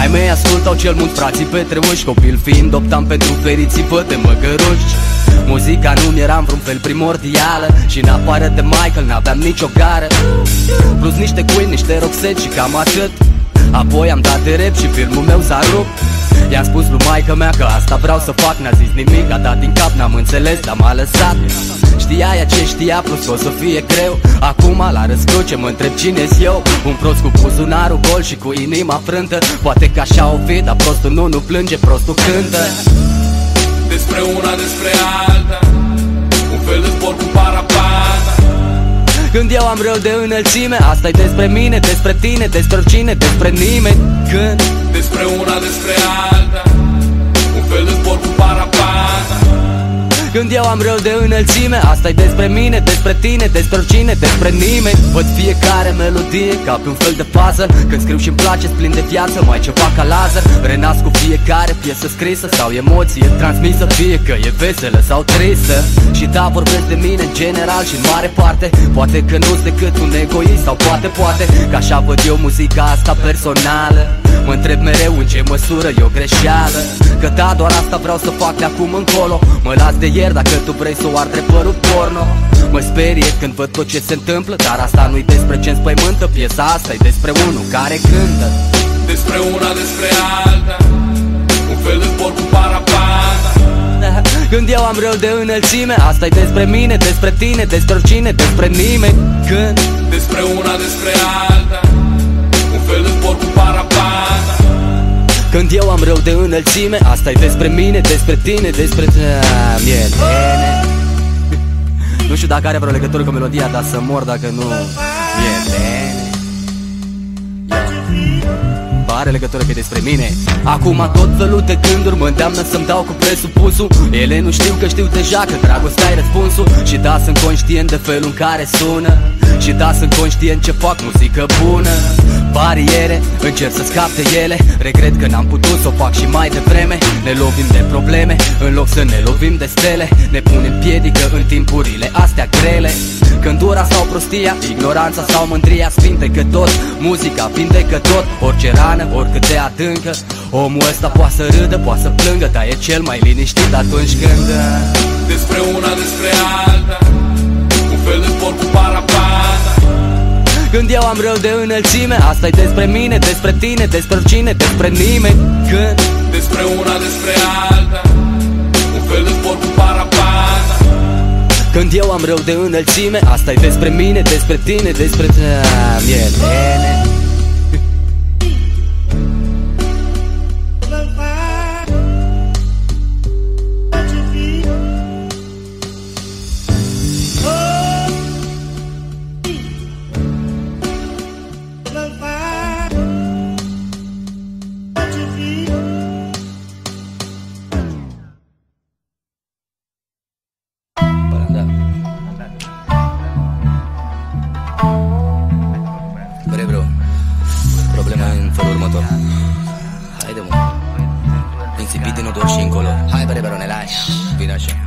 Ai mei ascultau cel mult frații Petreuși, copil fiind optam pentru feriții de măgăruși. Muzica nu-mi era în vreun fel primordială și în afară de Michael n-aveam nicio gară. Plus niște Queen, niște Roxette și cam atât. Apoi am dat de rap și filmul meu s-a rupt. I-am spus lui maică mea că asta vreau să fac. N-a zis nimic, a dat din cap, n-am înțeles, dar m-a lăsat. Știa ea ce știa, plus că o să fie greu. Acum la răscruce mă întreb cine-s eu. Un prost cu buzunarul gol și cu inima frântă. Poate că așa o fi, dar prostul nu plânge, prostul cântă. Despre una, despre alta, un fel de sport cu parapata. Când eu am rău de înălțime, asta-i despre mine, despre tine, despre oricine, despre nimeni. Când despre una, despre alta, un fel de sport cu parapata. Când eu am rău de înălțime, asta-i despre mine, despre tine, despre oricine, despre nimeni. Văd fiecare melodie ca pe un fel de puzzle. Când scriu și-mi place, plin de viață, mai ceva ca laser. Renasc cu fiecare piesă scrisă sau emoție transmisă, fie că e veselă sau tristă. Și da, vorbesc de mine în general și în mare parte. Poate că nu-s decât un egoist sau poate că așa văd eu muzica asta personală. Mă întreb mereu în ce măsură e o greșeală. Că da, doar asta vreau să fac de acum încolo. Mă las de ieri dacă tu vrei să o ardre părul porno. Mă sperie când văd tot ce se întâmplă, dar asta nu-i despre ce înspăimântă. Piesa asta e despre unul care cântă. Despre una, despre alta, un fel de sport cu parapata. Când eu am rău de înălțime, asta-i despre mine, despre tine, despre oricine, despre nimeni. Când despre una, despre alta, un fel de sport cu parapata. Când eu am rău de înălțime, asta-i despre mine, despre tine, despre mie. Nu știu dacă are vreo legătură cu melodia, dar să mor dacă nu are legătură că e despre mine. Acum tot felul de gânduri mă îndeamnă să-mi dau cu presupusul. Ele nu știu că știu deja că dragostea e răspunsul. Și da, sunt conștient de felul în care sună. Și da, sunt conștient ce fac muzică bună. Bariere, încerc să scap de ele. Regret că n-am putut să o fac și mai devreme. Ne lovim de probleme, în loc să ne lovim de stele. Ne punem piedică în timpurile astea grele. Când ura sau prostia, ignoranța sau mândria sfintecă tot. Muzica vindecă tot, orice rană, oricât de adâncă. Omul ăsta poate să râdă, poate să plângă, dar e cel mai liniștit atunci când despre una, despre alta, un fel de sport cu parapata. Când eu am rău de înălțime, asta-i despre mine, despre tine, despre oricine, despre nimeni. Când despre una, despre alta, un fel de sport cu parapata. Când eu am rău de înălțime, asta-i despre mine, despre tine, despre mie. Problema e în felul următor. Haide, mă, insipid din odor și încolo. Hai, bre, bro, ne lași. Vine așa.